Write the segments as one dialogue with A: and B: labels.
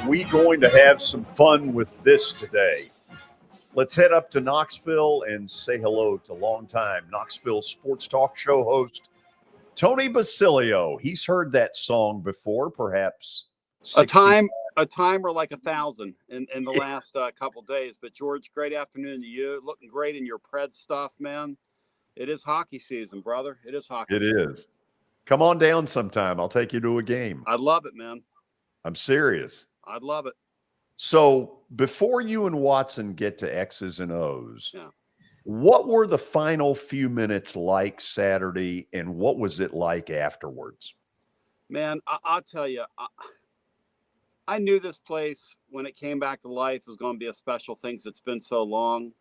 A: We going to have some fun with this today. Let's head up to Knoxville and say hello to longtime Knoxville sports talk show host Tony Basilio. He's heard that song before, perhaps 60.
B: A timer like 1,000 in the last couple days. But George, great afternoon to you. Looking great in your Pred stuff, man. It is hockey season, brother. It is hockey season.
A: It is. Come on down sometime. I'll take you to a game.
B: I'd love it, man.
A: I'm serious.
B: I'd love it.
A: So before you and Watson get to X's and O's, what were the final few minutes like Saturday, and what was it like afterwards?
B: Man, I'll tell you, I knew this place when it came back to life was going to be a special thing because it's been so long.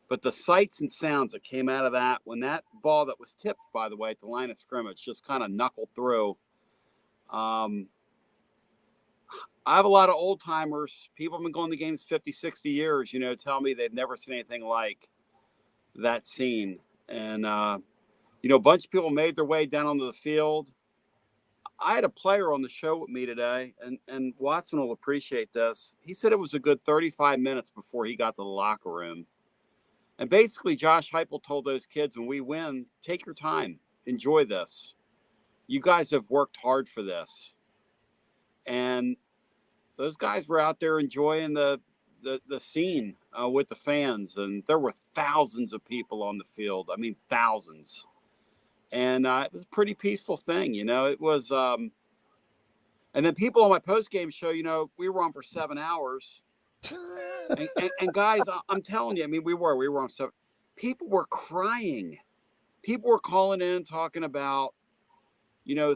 B: But the sights and sounds that came out of that, when that ball that was tipped, by the way, at the line of scrimmage, just kind of knuckled through. I have a lot of old timers. People have been going to games 50, 60 years, tell me they've never seen anything like that scene. And, a bunch of people made their way down onto the field. I had a player on the show with me today, and Watson will appreciate this. He said it was a good 35 minutes before he got to the locker room. And basically, Josh Heupel told those kids, when we win, take your time. Enjoy this. You guys have worked hard for this. And those guys were out there enjoying the scene with the fans. And there were thousands of people on the field. I mean, thousands. And it was a pretty peaceful thing, It was and then people on my post-game show, we were on for 7 hours. And guys, I'm telling you, I mean, we were on 7. People were crying. People were calling in, talking about,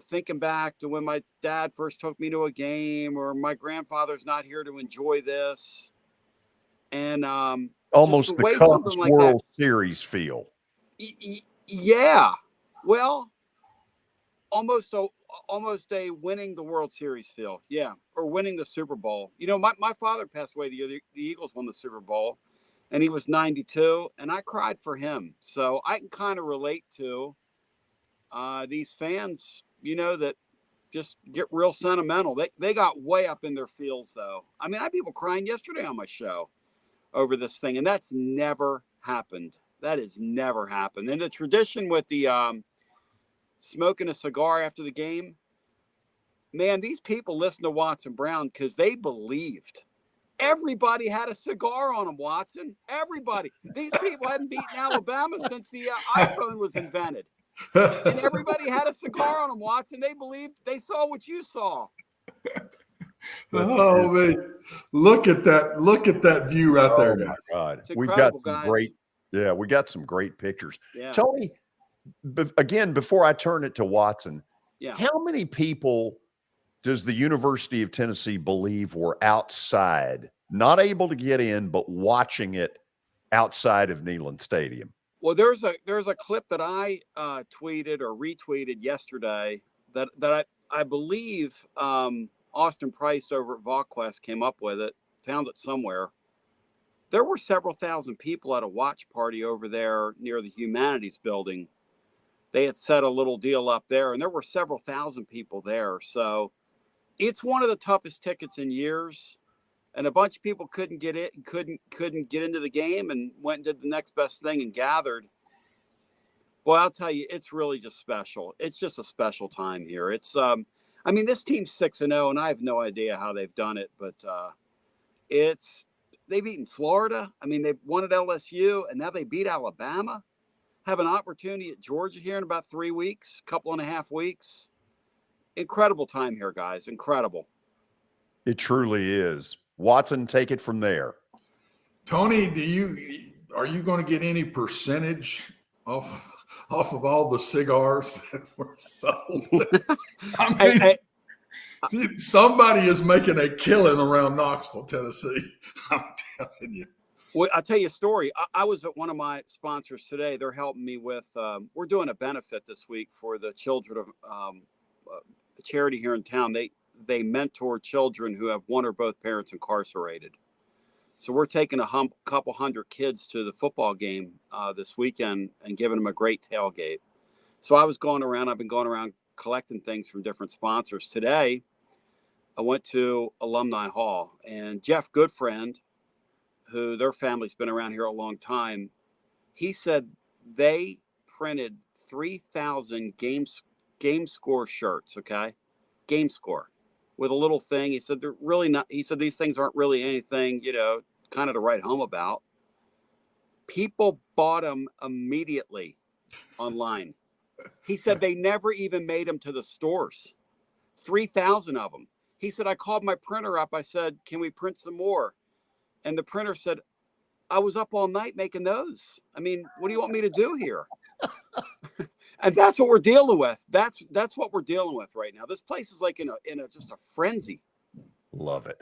B: thinking back to when my dad first took me to a game, or my grandfather's not here to enjoy this. And
A: almost the Cubs World Series feel.
B: Yeah. Well, almost a winning the World Series feel. Yeah. Or winning the Super Bowl. My father passed away the year the Eagles won the Super Bowl, and he was 92, and I cried for him. So I can kind of relate to these fans, that just get real sentimental. They got way up in their feels, though. I mean, I had people crying yesterday on my show over this thing, and that's never happened. That has never happened. And the tradition with the smoking a cigar after the game, man, these people listen to Watson Brown because they believed. Everybody had a cigar on them, Watson. Everybody. These people hadn't beaten Alabama since the iPhone was invented. And everybody had a cigar on them, Watson. They believed. They saw what you saw.
C: Oh, man. Look at that view right there, guys.
A: God. We've got some
B: guys.
A: we got some great pictures.
B: Yeah.
A: Tony, again, before I turn it to Watson,
B: yeah.
A: How many people does the University of Tennessee believe were outside, not able to get in, but watching it outside of Neyland Stadium?
B: Well, there's a clip that I tweeted or retweeted yesterday that I believe Austin Price over at VolQuest came up with it, found it somewhere. There were several thousand people at a watch party over there near the Humanities Building. They had set a little deal up there, and there were several thousand people there. So it's one of the toughest tickets in years. And a bunch of people couldn't get it, couldn't get into the game, and went and did the next best thing and gathered. Well, I'll tell you, it's really just special. It's just a special time here. It's I mean, this team's 6-0, and I have no idea how they've done it, but they've beaten Florida. I mean, they've won at LSU, and now they beat Alabama. Have an opportunity at Georgia here in about 3 weeks, couple and a half weeks. Incredible time here, guys. Incredible.
A: It truly is. Watson, take it from there.
C: Tony, are you going to get any percentage off of all the cigars that were sold? I mean, somebody is making a killing around Knoxville, Tennessee. I'm telling you.
B: Well, I'll tell you a story. I was at one of my sponsors today. They're helping me with, we're doing a benefit this week for the children of a charity here in town. They mentor children who have one or both parents incarcerated. So we're taking a couple hundred kids to the football game this weekend and giving them a great tailgate. So I've been going around collecting things from different sponsors. Today, I went to Alumni Hall, and Jeff Goodfriend, who their family's been around here a long time, he said they printed 3,000 game score shirts, okay? Game score with a little thing. He said they're really not, he said these things aren't really anything, kind of to write home about. People bought them immediately online. He said they never even made them to the stores. 3,000 of them. He said, I called my printer up. I said, can we print some more? And the printer said, I was up all night making those. I mean, what do you want me to do here? And that's what we're dealing with. That's what we're dealing with right now. This place is like in a just a frenzy.
A: Love it.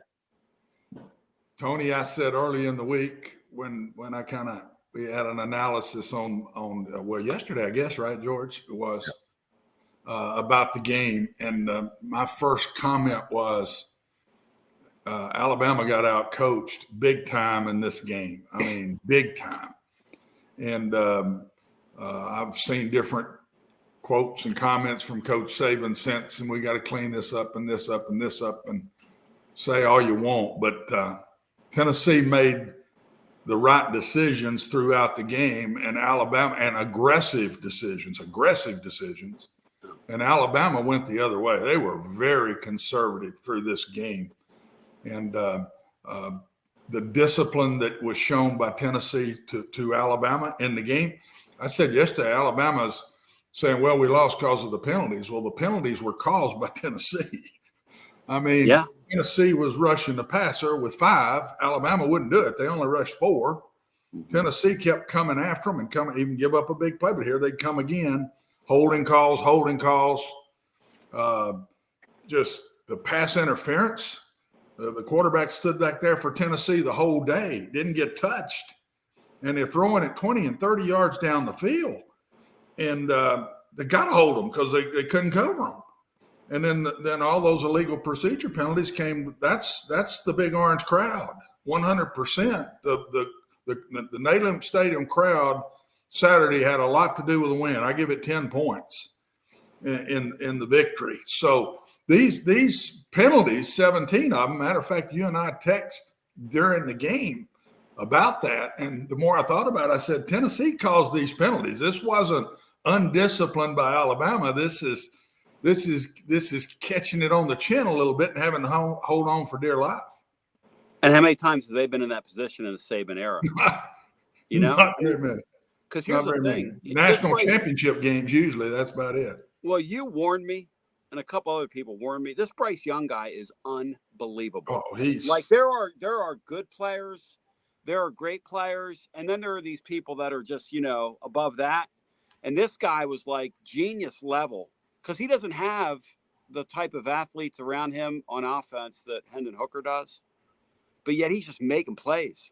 C: Tony, I said early in the week when we had an analysis on yesterday, I guess, right, George? It was about the game. And my first comment was, Alabama got out coached big time in this game. I mean, big time. And I've seen different quotes and comments from Coach Saban since, and we got to clean this up and this up and this up and say all you want. But Tennessee made the right decisions throughout the game, and Alabama, and aggressive decisions. And Alabama went the other way. They were very conservative through this game. And the discipline that was shown by Tennessee to Alabama in the game, I said yesterday, Alabama's saying, well, we lost because of the penalties. Well, the penalties were caused by Tennessee. I mean, Tennessee was rushing the passer with 5. Alabama wouldn't do it. They only rushed 4. Tennessee kept coming after them and even give up a big play. But here they'd come again, holding calls, just the pass interference. The quarterback stood back there for Tennessee the whole day, didn't get touched. And they're throwing it 20 and 30 yards down the field. And they got to hold them because they couldn't cover them. And then all those illegal procedure penalties came. That's the big orange crowd, 100%. The Neyland Stadium crowd Saturday had a lot to do with the win. I give it 10 points in the victory. So these penalties, 17 of them. Matter of fact, you and I text during the game about that. And the more I thought about it, I said, Tennessee caused these penalties. This wasn't undisciplined by Alabama. This is catching it on the chin a little bit and having to hold on for dear life.
B: And how many times have they been in that position in the Saban era?
C: Not very many.
B: Because here's the thing.
C: National championship games, usually, that's about it.
B: Well, you warned me, and a couple other people warned me. This Bryce Young guy is unbelievable.
C: Oh, he's
B: like there are good players, there are great players, and then there are these people that are just above that. And this guy was like genius level because he doesn't have the type of athletes around him on offense that Hendon Hooker does, but yet he's just making plays,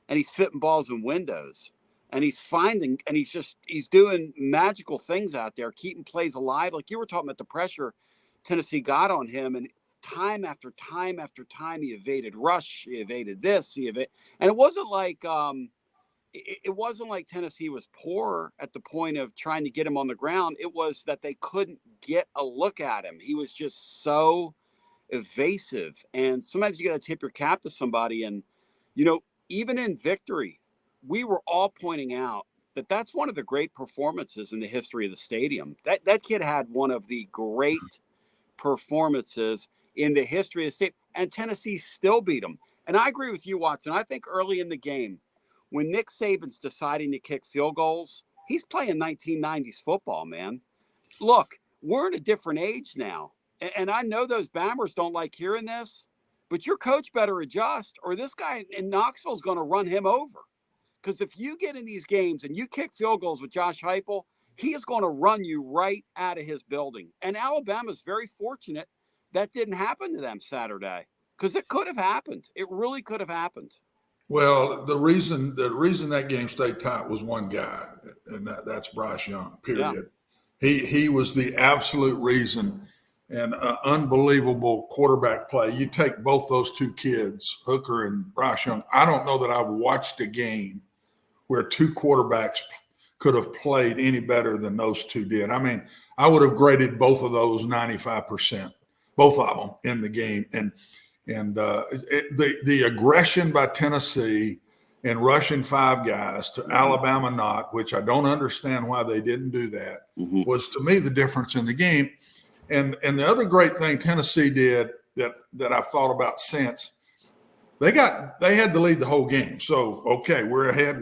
B: and he's fitting balls in windows. And he's finding, and he's doing magical things out there, keeping plays alive. Like you were talking about the pressure Tennessee got on him, and time after time after time, he evaded rush, he evaded this, and it wasn't like it wasn't like Tennessee was poor at the point of trying to get him on the ground. It was that they couldn't get a look at him. He was just so evasive, and sometimes you got to tip your cap to somebody, and even in victory. We were all pointing out that that's one of the great performances in the history of the stadium. That kid had one of the great performances in the history of the state, and Tennessee still beat them. And I agree with you, Watson. I think early in the game, when Nick Saban's deciding to kick field goals, he's playing 1990s football, man. Look, we're in a different age now. And I know those Bammers don't like hearing this, but your coach better adjust, or this guy in Knoxville is going to run him over. Because if you get in these games and you kick field goals with Josh Heupel, he is going to run you right out of his building. And Alabama's very fortunate that didn't happen to them Saturday because it could have happened. It really could have happened.
C: Well, the reason that game stayed tight was one guy, and that's Bryce Young, period. Yeah. He was the absolute reason, and unbelievable quarterback play. You take both those two kids, Hooker and Bryce Young. I don't know that I've watched a game where two quarterbacks could have played any better than those two did. I mean, I would have graded both of those 95%. both of them in the game. And the aggression by Tennessee and rushing 5 guys to Alabama not, which I don't understand why they didn't do that, was to me the difference in the game. And the other great thing Tennessee did that I've thought about since, they had to lead the whole game. So, okay, we're ahead.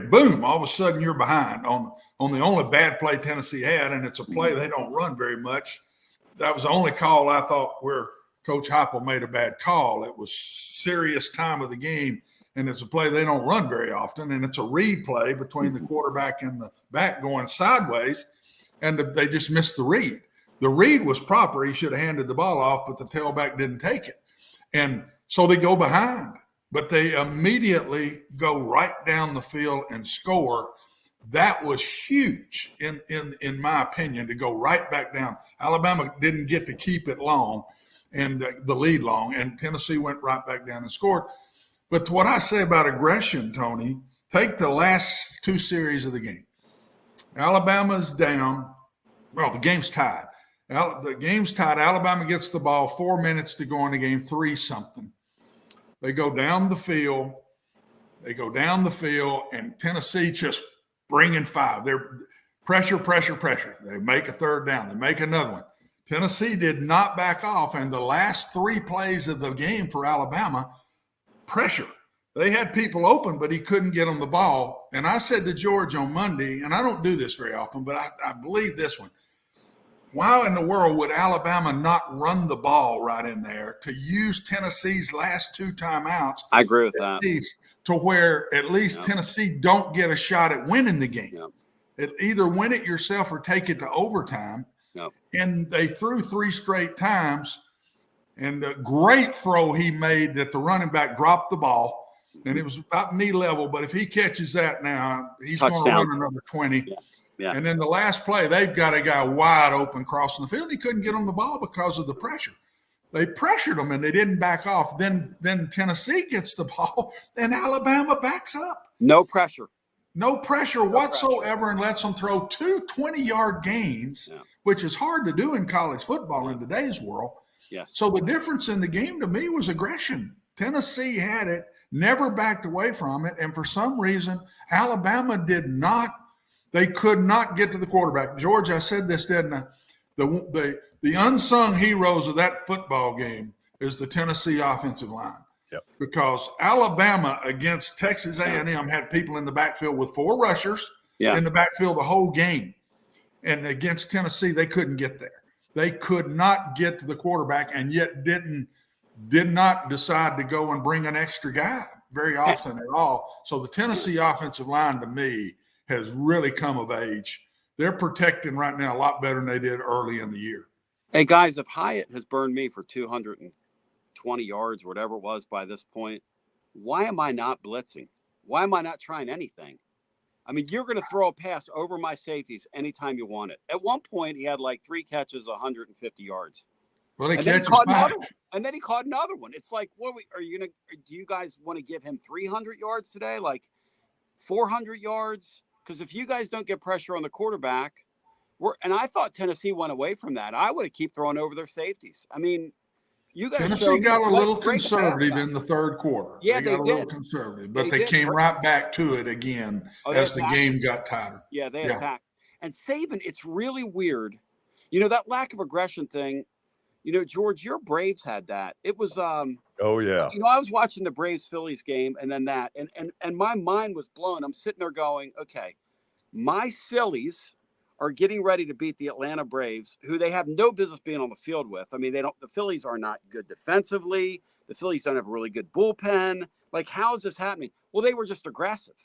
C: Boom, all of a sudden you're behind on the only bad play Tennessee had, and it's a play they don't run very much. That was the only call I thought where Coach Heupel made a bad call. It was serious time of the game, and it's a play they don't run very often, and it's a read play between the quarterback and the back going sideways, and they just missed the read. The read was proper. He should have handed the ball off, but the tailback didn't take it. And so they go behind, but they immediately go right down the field and score. That was huge, in my opinion, to go right back down. Alabama didn't get to keep it long and the lead long, and Tennessee went right back down and scored. But what I say about aggression, Tony, take the last 2 series of the game. Alabama's down. Well, the game's tied. The game's tied. Alabama gets the ball, 4 minutes to go in the game, 3-something. They go down the field. And Tennessee just bringing 5. They're pressure. They make a 3rd down. They make another one. Tennessee did not back off, and the last 3 plays of the game for Alabama, pressure. They had people open, but he couldn't get them the ball. And I said to George on Monday, and I don't do this very often, but I believe this one. Why in the world would Alabama not run the ball right in there to use Tennessee's last 2 timeouts?
B: I agree with that.
C: To where at least Tennessee don't get a shot at winning the game. Either win it yourself or take it to overtime. And they threw 3 straight times. And a great throw he made that the running back dropped the ball. And it was about knee level. But if he catches that now, he's going to run another 20. Yeah. And then the last play, they've got a guy wide open crossing the field. He couldn't get on the ball because of the pressure. They pressured him and they didn't back off. Then Tennessee gets the ball and Alabama backs up.
B: No pressure
C: whatsoever, and lets them throw 2 20-yard gains, which is hard to do in college football in today's world.
B: Yes.
C: So the difference in the game to me was aggression. Tennessee had it, never backed away from it, and for some reason, Alabama did not. They could not get to the quarterback. George, I said this, didn't I? The unsung heroes of that football game is the Tennessee offensive line. Because Alabama against Texas A&M had people in the backfield with 4 rushers in the backfield the whole game. And against Tennessee, they couldn't get there. They could not get to the quarterback, and yet did not decide to go and bring an extra guy very often at all. So the Tennessee offensive line, to me, has really come of age. They're protecting right now a lot better than they did early in the year.
B: Hey, guys, if Hyatt has burned me for 220 yards or whatever it was by this point, why am I not blitzing? Why am I not trying anything? I mean, you're going to throw a pass over my safeties anytime you want it. At one point, he had like 3 catches, 150 yards.
C: Well,
B: and then he caught another one. It's like, do you guys want to give him 300 yards today? Like 400 yards? Because if you guys don't get pressure on the quarterback, and I thought Tennessee went away from that. I would have kept throwing over their safeties. I mean, you guys.
C: Tennessee got a little conservative in the 3rd quarter.
B: Yeah,
C: they got a little conservative, but they came right back to it again as the game got tighter.
B: Yeah, they attacked. And Saban, it's really weird. You know, that lack of aggression thing. You know, George, your Braves had that. It was
A: oh yeah.
B: You know, I was watching the Braves-Phillies game and then that, and my mind was blown. I'm sitting there going, okay, my Sillies are getting ready to beat the Atlanta Braves, who they have no business being on the field with. I mean, the Phillies are not good defensively. The Phillies don't have a really good bullpen. Like, how is this happening? Well, they were just aggressive.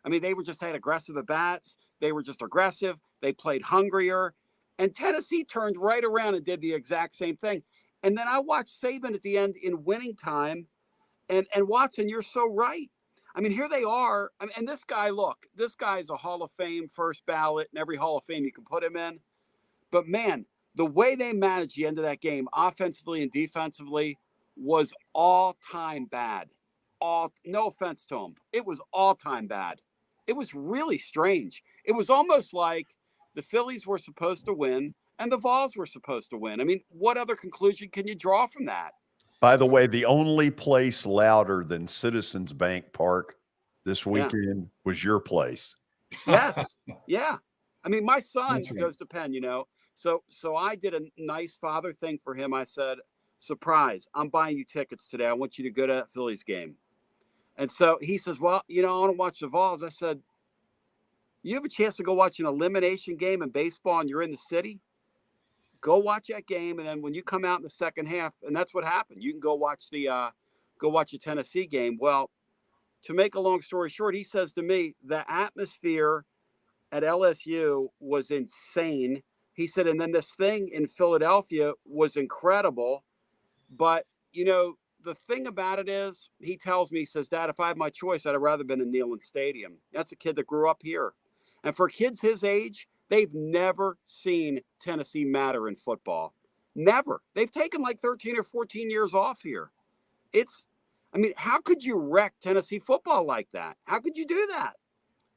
B: I mean, they had aggressive at-bats. They were just aggressive. They played hungrier. And Tennessee turned right around and did the exact same thing. And then I watched Saban at the end in winning time. And Watson, you're so right. I mean, here they are. I mean, and this guy's a Hall of Fame first ballot, and every Hall of Fame you can put him in. But, man, the way they managed the end of that game, offensively and defensively, was all-time bad. No offense to him. It was all-time bad. It was really strange. It was almost like the Phillies were supposed to win, and the Vols were supposed to win. I mean, what other conclusion can you draw from that?
A: By the way, the only place louder than Citizens Bank Park this weekend was your place.
B: Yes. Yeah. I mean, my son
C: That's right.
B: goes to Penn, So I did a nice father thing for him. I said, surprise, I'm buying you tickets today. I want you to go to that Phillies game. And so he says, well, I want to watch the Vols. I said, you have a chance to go watch an elimination game in baseball and you're in the city? Go watch that game. And then when you come out in the second half, and that's what happened, you can go watch the Tennessee game. Well, to make a long story short, he says to me, the atmosphere at LSU was insane. He said, and then this thing in Philadelphia was incredible. But, the thing about it is, he tells me, he says, Dad, if I had my choice, I'd have rather been in Neyland Stadium. That's a kid that grew up here. And for kids his age, they've never seen Tennessee matter in football. Never. They've taken like 13 or 14 years off here. How could you wreck Tennessee football like that? How could you do that?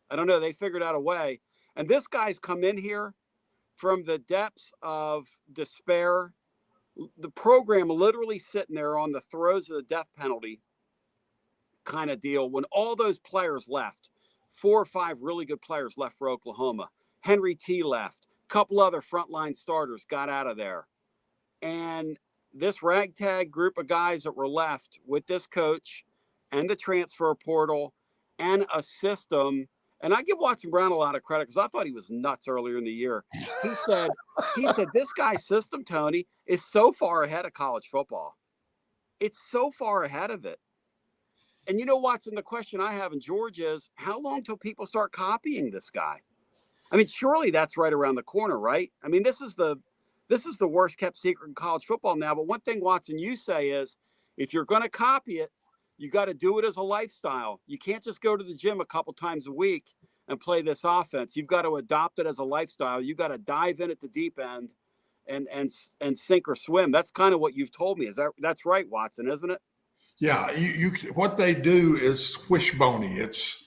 B: I don't know. They figured out a way. And this guy's come in here from the depths of despair. The program literally sitting there on the throes of the death penalty kind of deal when all those players left. 4 or 5 really good players left for Oklahoma. Henry T left. A couple other frontline starters got out of there. And this ragtag group of guys that were left with this coach and the transfer portal and a system. And I give Watson Brown a lot of credit because I thought he was nuts earlier in the year. He said, this guy's system, Tony, is so far ahead of college football. It's so far ahead of it. And Watson, the question I have in Georgia is, how long till people start copying this guy? I mean, surely that's right around the corner, right? I mean, this is the worst kept secret in college football now. But one thing, Watson, you say is, if you're going to copy it, you got to do it as a lifestyle. You can't just go to the gym a couple times a week and play this offense. You've got to adopt it as a lifestyle. You got to dive in at the deep end and sink or swim. That's kind of what you've told me. That's right, Watson, isn't it?
C: Yeah. You what they do is wishbony. It's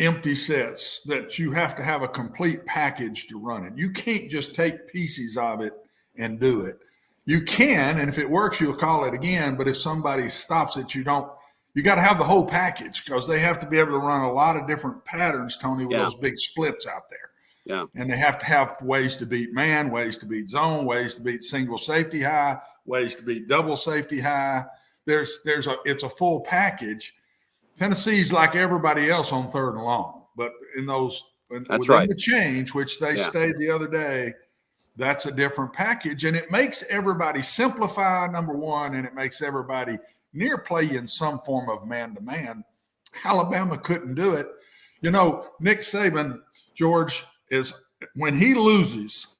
C: empty sets that you have to have a complete package to run it. You can't just take pieces of it and do it. You can, and if it works, you'll call it again. But if somebody stops it, you don't. You got to have the whole package because they have to be able to run a lot of different patterns, Tony, with those big splits out there.
B: Yeah.
C: And they have to have ways to beat man, ways to beat zone, ways to beat single safety high, ways to beat double safety high. It's a full package. Tennessee's like everybody else on 3rd and long, but within the change, which they stayed the other day, that's a different package. And it makes everybody simplify, number one, and it makes everybody near play in some form of man-to-man. Alabama couldn't do it. Nick Saban, George, is when he loses,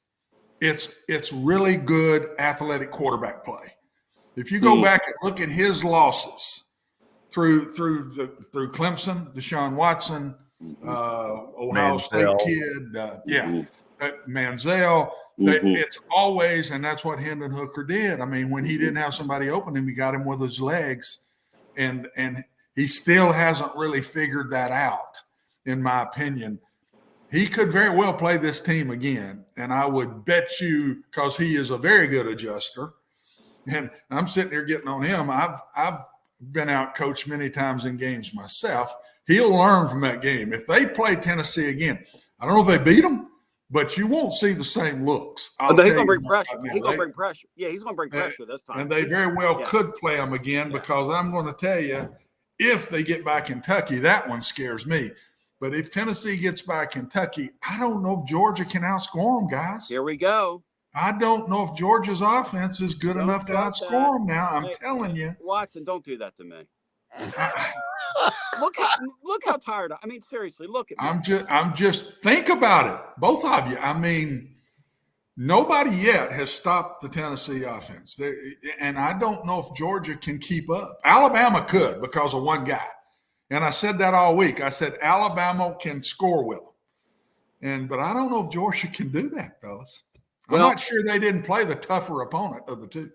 C: it's really good athletic quarterback play. If you go back and look at his losses through Clemson, Deshaun Watson, Ohio State kid, Manziel, it's always, and that's what Hendon Hooker did. I mean, when he didn't have somebody open him, he got him with his legs, and he still hasn't really figured that out, in my opinion. He could very well play this team again, and I would bet you, because he is a very good adjuster, and I'm sitting here getting on him. I've been out coached many times in games myself. He'll learn from that game. If they play Tennessee again, I don't know if they beat them, but you won't see the same looks.
B: He's going to bring pressure. He's going to bring pressure. Yeah, he's going to bring pressure this time.
C: And they very well could play them again because I'm going to tell you, if they get by Kentucky, that one scares me. But if Tennessee gets by Kentucky, I don't know if Georgia can outscore them, guys.
B: Here we go.
C: I don't know if Georgia's offense is good enough to outscore them now. I'm telling you.
B: Watson, don't do that to me. Look how tired I mean, seriously, look at me.
C: I'm just think about it, both of you. I mean, nobody yet has stopped the Tennessee offense, and I don't know if Georgia can keep up. Alabama could because of one guy, and I said that all week. I said Alabama can score with them, but I don't know if Georgia can do that, fellas. I'm not sure they didn't play the tougher opponent of the two.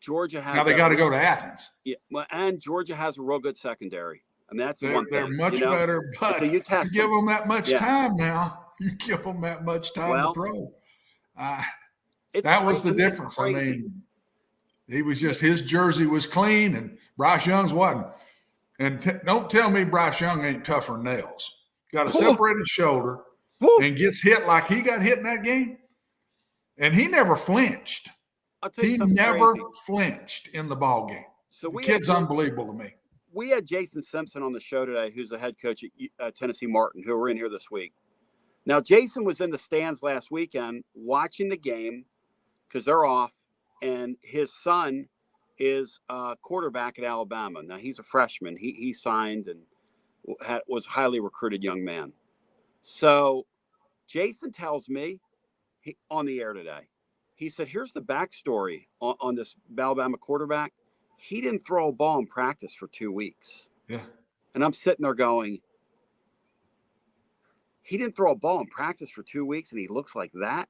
B: Georgia has
C: now they got to go to Athens.
B: Yeah, well, and Georgia has a real good secondary. I mean, that's one thing.
C: They're much better, but
B: so you
C: give them that much time now. You give them that much time to throw. That was the
B: crazy. It's
C: difference. I
B: crazy.
C: mean, he was just, his jersey was clean and Bryce Young's wasn't. And don't tell me Bryce Young ain't tougher than nails. Got a separated shoulder and gets hit like he got hit in that game. And he never flinched. He never flinched in the ball game. So the kid's unbelievable to me.
B: We had Jason Simpson on the show today, who's the head coach at Tennessee Martin, who were in here this week. Now, Jason was in the stands last weekend watching the game because they're off, and his son is a quarterback at Alabama. Now, he's a freshman. He signed and was a highly recruited young man. So Jason tells me on the air today, he said, here's the backstory on this Alabama quarterback. He didn't throw a ball in practice for 2 weeks.
C: Yeah.
B: And I'm sitting there going, he didn't throw a ball in practice for 2 weeks and he looks like that?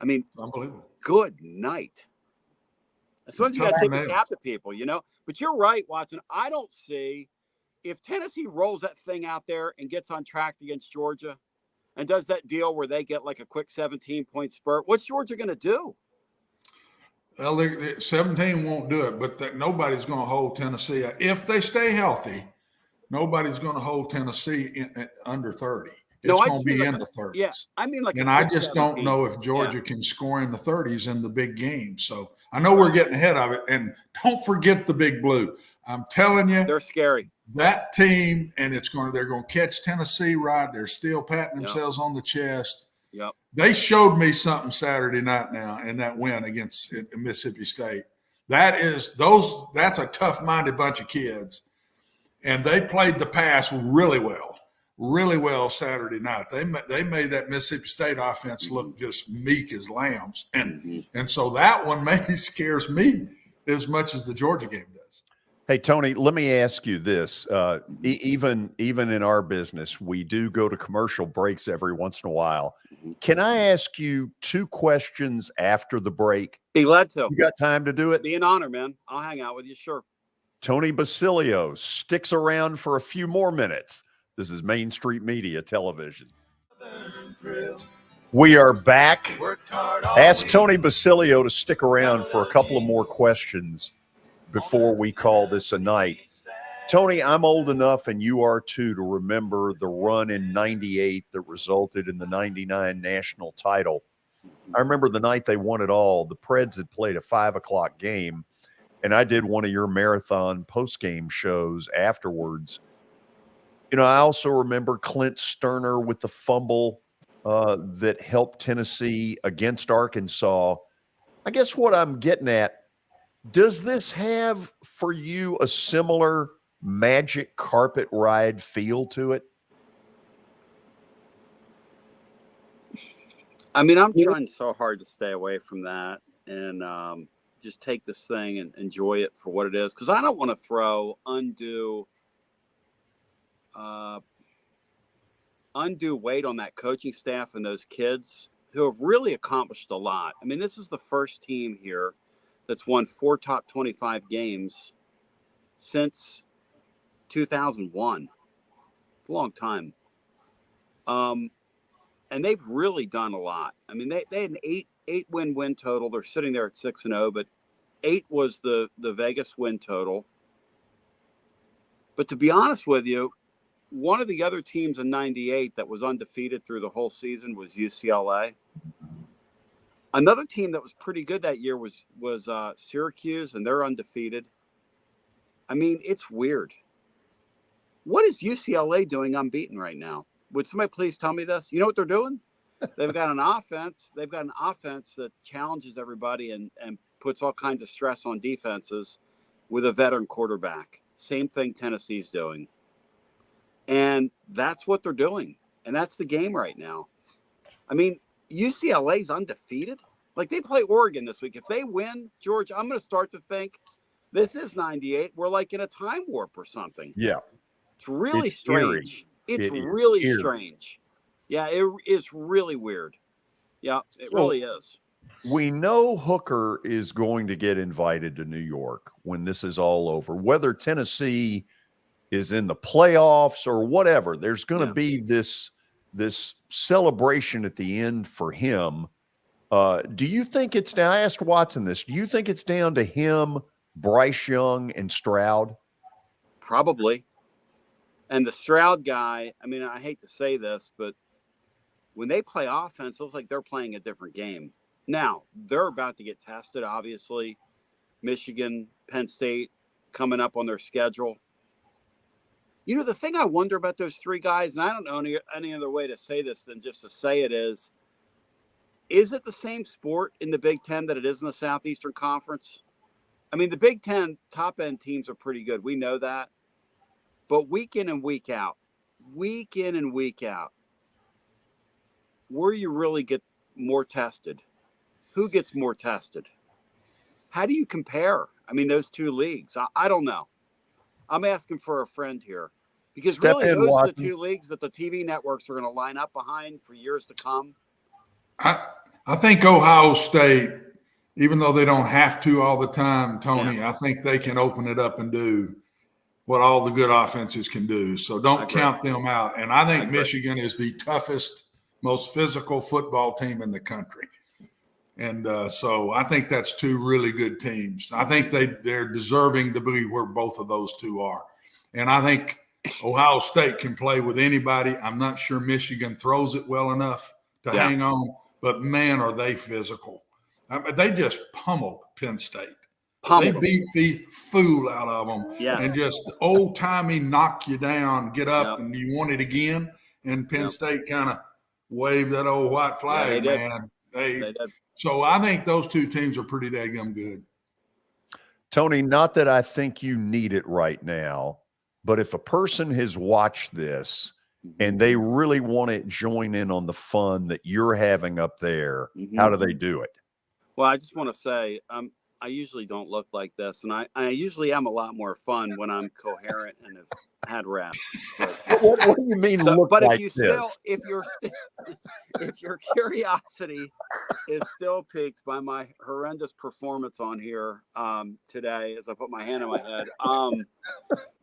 B: I mean,
C: unbelievable.
B: Good night. Sometimes you got to take a cap to people, you know. But you're right, Watson. I don't see if Tennessee rolls that thing out there and gets on track against Georgia and does that deal where they get like a quick 17-point spurt, what's Georgia going to do?
C: Well, 17 won't do it, but nobody's going to hold Tennessee. If they stay healthy, nobody's going to hold Tennessee under 30. It's going to be in the 30s.
B: Yeah, I mean, like,
C: and I just 17. Don't know if Georgia can score in the 30s in the big games. So I know we're getting ahead of it. And don't forget the Big Blue. I'm telling you,
B: they're scary.
C: That team, and they're going to catch Tennessee right. They're still patting themselves on the chest.
B: Yep.
C: They showed me something Saturday night now in that win against Mississippi State. That's a tough-minded bunch of kids, and they played the pass really well Saturday night. They made that Mississippi State offense look just meek as lambs, and so that one maybe scares me as much as the Georgia game does.
A: Hey, Tony, let me ask you this. Even in our business, we do go to commercial breaks every once in a while. Can I ask you 2 questions after the break?
B: Be glad to.
A: You got time to do it?
B: Be an honor, man. I'll hang out with you, sure.
A: Tony Basilio sticks around for a few more minutes. This is Main Street Media Television. We are back. Ask Tony Basilio to stick around for a couple of more questions before we call this a night. Tony, I'm old enough, and you are too, to remember the run in 98 that resulted in the 99 national title. I remember the night they won it all. The Preds had played a 5:00 game, and I did one of your marathon post-game shows afterwards. You know, I also remember Clint Sterner with the fumble that helped Tennessee against Arkansas. I guess what I'm getting at, does this have for you a similar magic carpet ride feel to it?
B: I mean, I'm trying so hard to stay away from that and just take this thing and enjoy it for what it is, because I don't want to throw undue weight on that coaching staff and those kids who have really accomplished a lot. I mean, this is the first team here that's won 4 top 25 games since 2001. A long time. And they've really done a lot. I mean, they had an 8 win total. They're sitting there at 6-0, but 8 was the Vegas win total. But to be honest with you, one of the other teams in 98 that was undefeated through the whole season was UCLA. Another team that was pretty good that year was Syracuse, and they're undefeated. I mean, it's weird. What is UCLA doing unbeaten right now? Would somebody please tell me this? You know what they're doing? They've got an offense. They've got an offense that challenges everybody and puts all kinds of stress on defenses with a veteran quarterback. Same thing Tennessee's doing. And that's what they're doing. And that's the game right now. I mean, UCLA's undefeated. Like, they play Oregon this week. If they win, George, I'm going to start to think this is 98. We're like in a time warp or something.
A: Yeah.
B: It's really strange. It's really strange. Yeah, it is really weird. Yeah, it really is.
A: We know Hooker is going to get invited to New York when this is all over. Whether Tennessee is in the playoffs or whatever, there's going to be this celebration at the end for him. Do you think it's now? I asked Watson this. Do you think it's down to him, Bryce Young, and Stroud?
B: Probably. And the Stroud guy, I mean, I hate to say this, but when they play offense, it looks like they're playing a different game. Now, they're about to get tested, obviously. Michigan, Penn State coming up on their schedule. You know, the thing I wonder about those three guys, and I don't know any other way to say this than just to say it is it the same sport in the Big Ten that it is in the Southeastern Conference? I mean, the Big Ten top-end teams are pretty good. We know that. But week in and week out, where you really get more tested? Who gets more tested? How do you compare? I mean, those two leagues, I don't know. I'm asking for a friend here. Because
A: Step
B: really,
A: in,
B: those
A: Watson.
B: are the two leagues that the TV networks are going to line up behind for years to come.
C: I think Ohio State, even though they don't have to all the time, Tony,
B: Yeah.
C: I think they can open it up and do what all the good offenses can do. So don't count them out. And I think Michigan is the toughest, most physical football team in the country. And so I think that's two really good teams. I think they're deserving to be where both of those two are. And I think Ohio State can play with anybody. I'm not sure Michigan throws it well enough to hang on, but man, are they physical. I mean, they just pummeled Penn State. They beat the fool out of them and just old-timey knock you down, get up, and you want it again. And Penn State kind of waved that old white flag, man. They did. So I think those two teams are pretty daggum good.
A: Tony, not that I think you need it right now, but if a person has watched this and they really want to join in on the fun that you're having up there, how do they do it?
B: Well, I just want to say, I usually don't look like this, and I usually am a lot more fun when I'm coherent and have had rest.
A: What do you mean?
B: But
A: like
B: if your curiosity is still piqued by my horrendous performance on here today, as I put my hand on my head,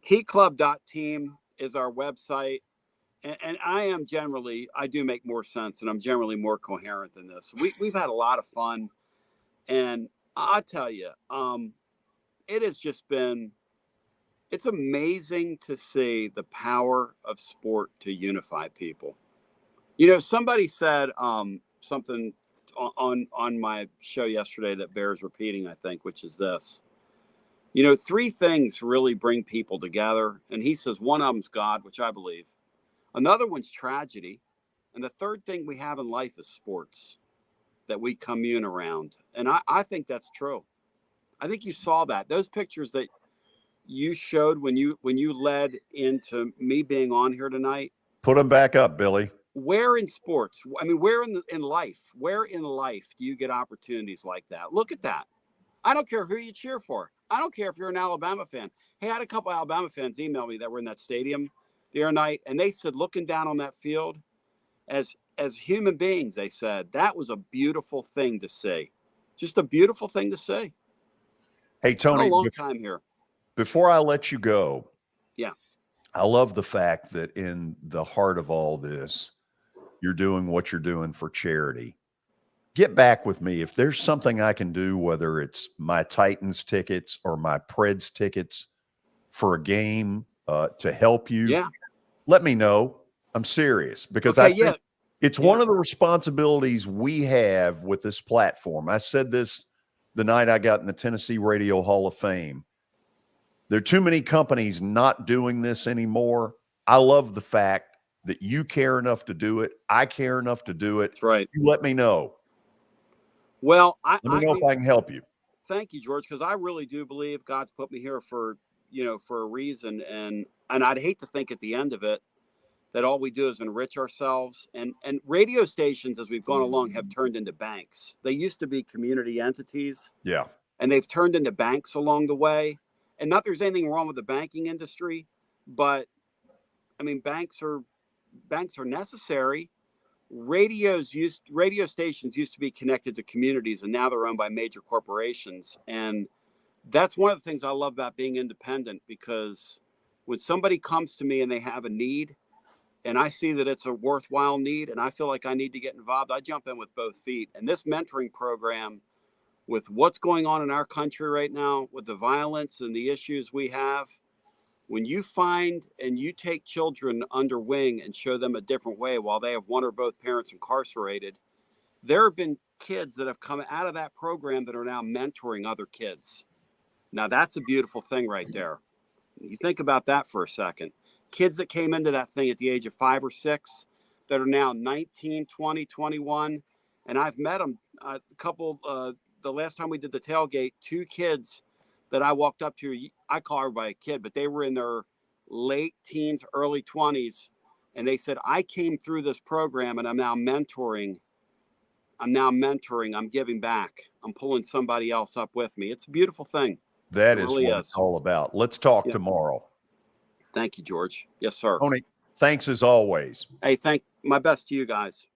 B: tclub.team is our website, and I do make more sense, and I'm generally more coherent than this. We've had a lot of fun, and I'll tell you, it has just been. It's amazing to see the power of sport to unify people. You know, somebody said something on my show yesterday that bears repeating, I think, which is this. You know, three things really bring people together. And he says one of them's God, which I believe. Another one's tragedy. And the third thing we have in life is sports that we commune around. And I think that's true. I think you saw that. Those pictures that you showed when you led into me being on here tonight.
A: Put them back up, Billy.
B: Where in sports? I mean, where in life? Where in life do you get opportunities like that? Look at that. I don't care who you cheer for. I don't care if you're an Alabama fan. Hey, I had a couple of Alabama fans email me that were in that stadium the other night, and they said, looking down on that field, as human beings, they said, that was a beautiful thing to see. Just a beautiful thing to see.
A: Hey, Tony,
B: a long time here.
A: Before I let you go,
B: yeah,
A: I love the fact that in the heart of all this, you're doing what you're doing for charity. Get back with me. If there's something I can do, whether it's my Titans tickets or my Preds tickets for a game to help you, let me know. I'm serious because I think it's one of the responsibilities we have with this platform. I said this the night I got in the Tennessee Radio Hall of Fame. There are too many companies not doing this anymore. I love the fact that you care enough to do it. I care enough to do it.
B: That's right.
A: You let me know.
B: Well,
A: let me know if I can help you.
B: Thank you, George, because I really do believe God's put me here for a reason. And I'd hate to think at the end of it that all we do is enrich ourselves. And radio stations, as we've gone along, have turned into banks. They used to be community entities.
A: Yeah.
B: And they've turned into banks along the way. And not there's anything wrong with the banking industry, but I mean, banks are necessary. Radio stations used to be connected to communities, and now they're owned by major corporations. And that's one of the things I love about being independent, because when somebody comes to me and they have a need, and I see that it's a worthwhile need, and I feel like I need to get involved, I jump in with both feet. And this mentoring program, with what's going on in our country right now, with the violence and the issues we have, when you find and you take children under wing and show them a different way while they have one or both parents incarcerated, there have been kids that have come out of that program that are now mentoring other kids. Now, that's a beautiful thing right there. You think about that for a second. Kids that came into that thing at the age of 5 or 6 that are now 19, 20, 21. And I've met them a couple, the last time we did the tailgate, 2 kids that I walked up to, I call everybody a kid, but they were in their late teens, early 20s. And they said, I came through this program and I'm now mentoring. I'm giving back. I'm pulling somebody else up with me. It's a beautiful thing.
A: That
B: It
A: is
B: really
A: what
B: is.
A: it's all about. Let's talk tomorrow.
B: Thank you, George. Yes, sir.
A: Tony, thanks as always.
B: Hey, my best to you guys.